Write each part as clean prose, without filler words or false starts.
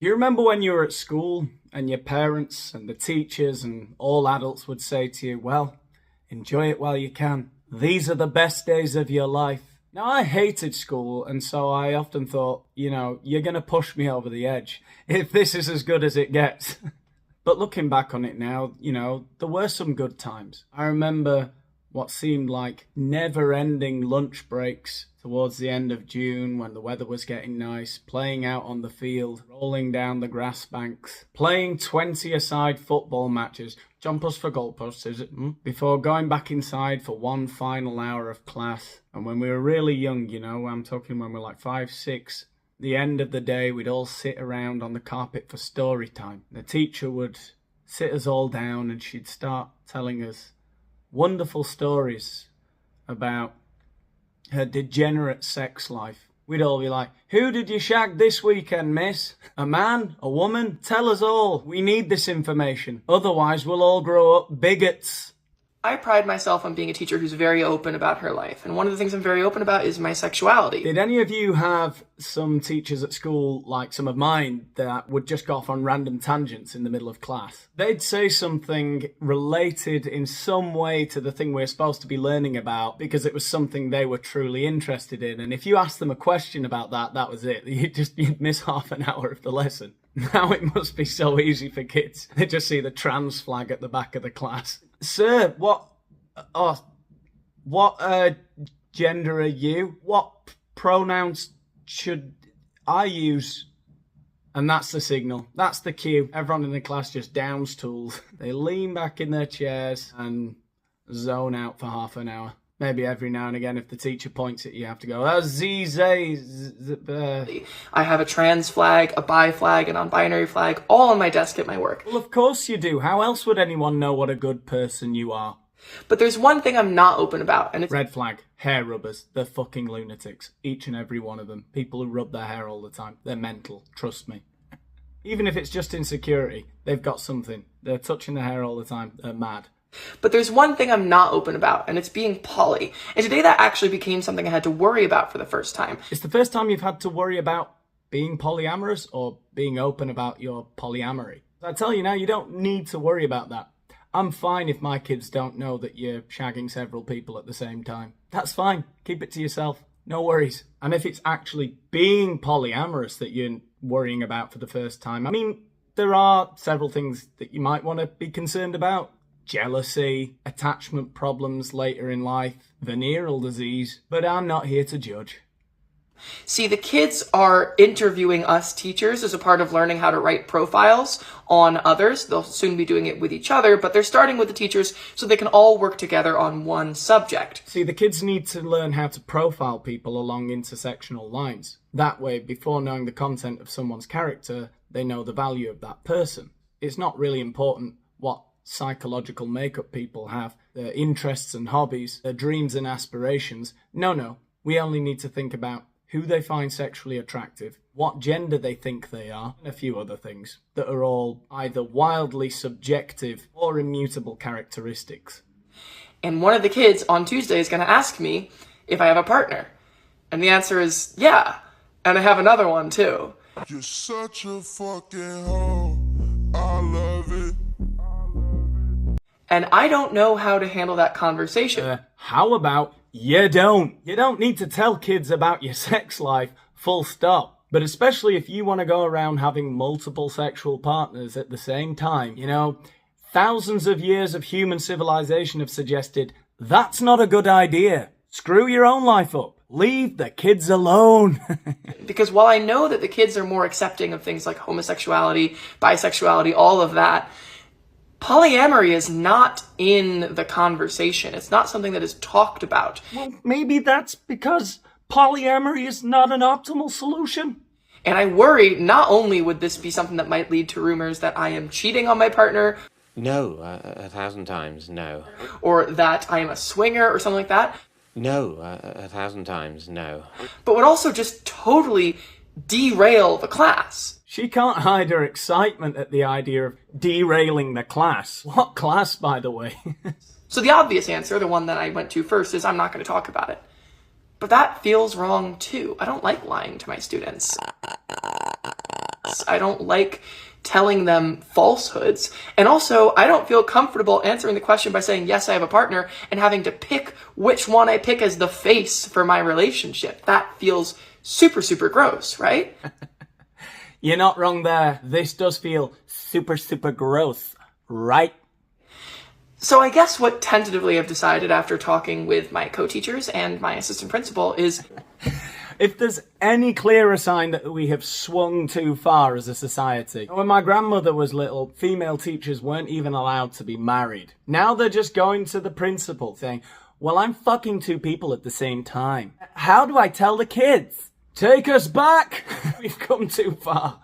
You remember when you were at school and your parents and the teachers and all adults would say to you, well, enjoy it while you can. These are the best days of your life. Now, I hated school, and so I often thought, you're going to push me over the edge if this is as good as it gets. But looking back on it now, there were some good times. I remember what seemed like never-ending lunch breaks towards the end of June when the weather was getting nice, playing out on the field, rolling down the grass banks, playing 20-a-side football matches, jumpers for goalposts, is it? Before going back inside for one final hour of class. And when we were really young, I'm talking when we were like 5, 6, the end of the day, we'd all sit around on the carpet for story time. The teacher would sit us all down and she'd start telling us wonderful stories about her degenerate sex life. We'd all be like, who did you shag this weekend, miss? A man? A woman? Tell us all. We need this information. Otherwise, we'll all grow up bigots. I pride myself on being a teacher who's very open about her life. And one of the things I'm very open about is my sexuality. Did any of you have some teachers at school, like some of mine, that would just go off on random tangents in the middle of class? They'd say something related in some way to the thing we're supposed to be learning about because it was something they were truly interested in. And if you asked them a question about that, that was it. You'd miss half an hour of the lesson. Now it must be so easy for kids. They just see the trans flag at the back of the class. Sir, what gender are you? What pronouns should I use? And that's the signal. That's the cue. Everyone in the class just downs tools. They lean back in their chairs and zone out for half an hour. Maybe every now and again, if the teacher points at you, you have to go, I have a trans flag, a bi flag, a non-binary flag, all on my desk at my work. Well, of course you do. How else would anyone know what a good person you are? But there's one thing I'm not open about, and it's... Red flag. Hair rubbers. They're fucking lunatics. Each and every one of them. People who rub their hair all the time. They're mental. Trust me. Even if it's just insecurity, they've got something. They're touching their hair all the time. They're mad. But there's one thing I'm not open about, and it's being poly. And today that actually became something I had to worry about for the first time. It's the first time you've had to worry about being polyamorous or being open about your polyamory. I tell you now, you don't need to worry about that. I'm fine if my kids don't know that you're shagging several people at the same time. That's fine. Keep it to yourself. No worries. And if it's actually being polyamorous that you're worrying about for the first time, I mean, there are several things that you might want to be concerned about. Jealousy, attachment problems later in life, venereal disease, but I'm not here to judge. See, the kids are interviewing us teachers as a part of learning how to write profiles on others. They'll soon be doing it with each other, but they're starting with the teachers so they can all work together on one subject. See, the kids need to learn how to profile people along intersectional lines. That way, before knowing the content of someone's character, they know the value of that person. It's not really important what psychological makeup people have, their interests and hobbies, their dreams and aspirations. No. We only need to think about who they find sexually attractive, what gender they think they are, and a few other things that are all either wildly subjective or immutable characteristics. And one of the kids on Tuesday is going to ask me if I have a partner. And the answer is yeah. And I have another one too. You're such a fucking hoe. I love it. And I don't know how to handle that conversation. How about you don't? You don't need to tell kids about your sex life, full stop. But especially if you want to go around having multiple sexual partners at the same time, thousands of years of human civilization have suggested that's not a good idea. Screw your own life up. Leave the kids alone. Because while I know that the kids are more accepting of things like homosexuality, bisexuality, all of that, polyamory is not in the conversation. It's not something that is talked about. Well, maybe that's because polyamory is not an optimal solution. And I worry not only would this be something that might lead to rumors that I am cheating on my partner. No, 1,000 times, no. Or that I am a swinger or something like that. No, 1,000 times, no. But would also just totally derail the class. She can't hide her excitement at the idea of derailing the class. What class, by the way? So the obvious answer, the one that I went to first, is I'm not going to talk about it. But that feels wrong too. I don't like lying to my students. kids. I don't like telling them falsehoods. And also, I don't feel comfortable answering the question by saying, yes, I have a partner, and having to pick which one I pick as the face for my relationship. That feels super, super gross, right? You're not wrong there. This does feel super, super gross, right? So I guess what tentatively I've decided after talking with my co-teachers and my assistant principal is, if there's any clearer sign that we have swung too far as a society. When my grandmother was little, female teachers weren't even allowed to be married. Now they're just going to the principal saying, well, I'm fucking two people at the same time. How do I tell the kids? Take us back! We've come too far.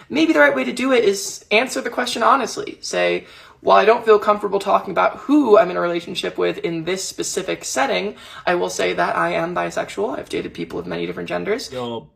maybe the right way to do it is answer the question honestly. Say, while I don't feel comfortable talking about who I'm in a relationship with in this specific setting, I will say that I am bisexual. I've dated people of many different genders. You're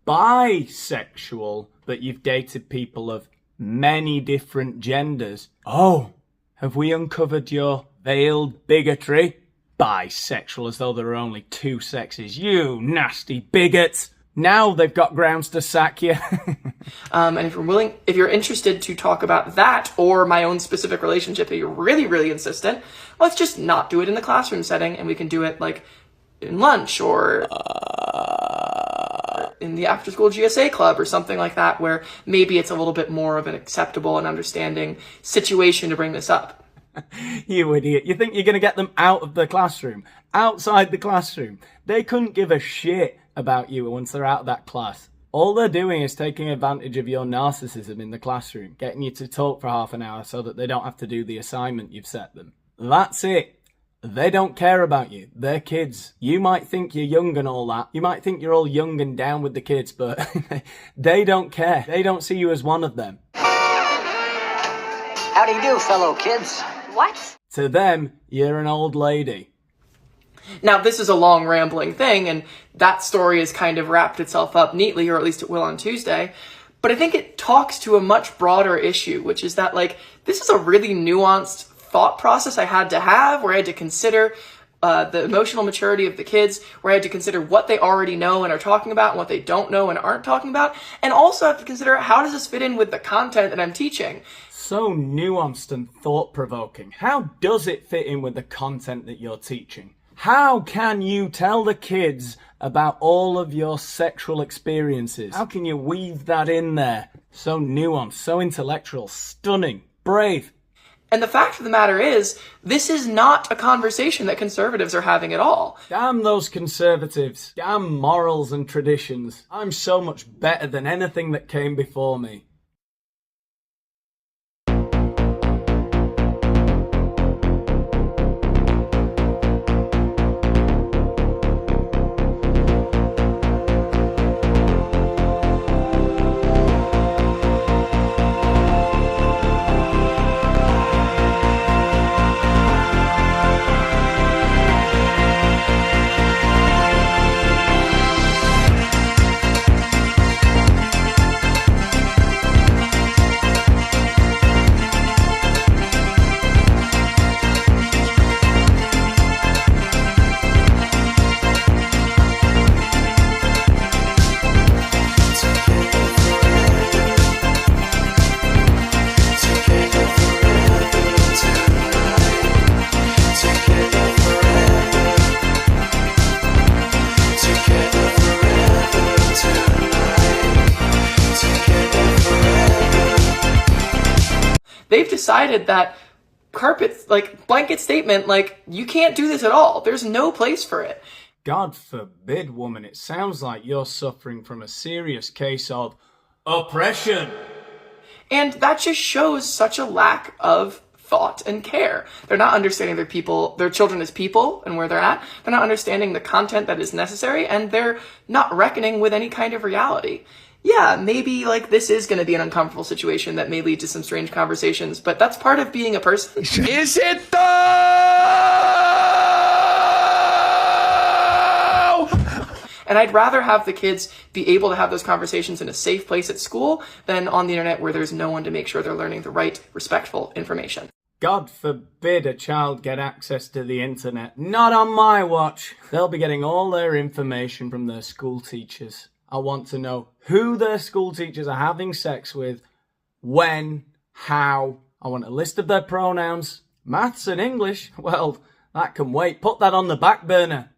bisexual, but you've dated people of many different genders. Oh, have we uncovered your veiled bigotry? Bisexual, as though there are only two sexes. You nasty bigot! Now they've got grounds to sack you. And if you're interested to talk about that or my own specific relationship, if you're really, really insistent, let's just not do it in the classroom setting, and we can do it like in lunch or in the after-school GSA club or something like that, where maybe it's a little bit more of an acceptable and understanding situation to bring this up. You idiot. You think you're going to get them out of the classroom? Outside the classroom? They couldn't give a shit about you once they're out of that class. All they're doing is taking advantage of your narcissism in the classroom, getting you to talk for half an hour so that they don't have to do the assignment you've set them. That's it. They don't care about you. They're kids. You might think you're young and all that. You might think you're all young and down with the kids, but they don't care. They don't see you as one of them. How do you do, fellow kids? What? To them, you're an old lady. Now, this is a long, rambling thing, and that story has kind of wrapped itself up neatly, or at least it will on Tuesday. But I think it talks to a much broader issue, which is that, like, this is a really nuanced thought process I had to have, where I had to consider the emotional maturity of the kids, where I had to consider what they already know and are talking about and what they don't know and aren't talking about, and also have to consider how does this fit in with the content that I'm teaching. So nuanced and thought-provoking. How does it fit in with the content that you're teaching? How can you tell the kids about all of your sexual experiences? How can you weave that in there? So nuanced, so intellectual, stunning, brave. And the fact of the matter is, this is not a conversation that conservatives are having at all. Damn those conservatives. Damn morals and traditions. I'm so much better than anything that came before me. They've decided that blanket statement, you can't do this at all. There's no place for it. God forbid, woman, it sounds like you're suffering from a serious case of oppression. And that just shows such a lack of thought and care. They're not understanding their children as people and where they're at. They're not understanding the content that is necessary, and they're not reckoning with any kind of reality. Yeah, maybe this is going to be an uncomfortable situation that may lead to some strange conversations, but that's part of being a person. Is it though? And I'd rather have the kids be able to have those conversations in a safe place at school than on the internet where there's no one to make sure they're learning the right, respectful information. God forbid a child get access to the internet. Not on my watch. They'll be getting all their information from their school teachers. I want to know who their school teachers are having sex with, when, how. I want a list of their pronouns. Maths and English, well, that can wait. Put that on the back burner.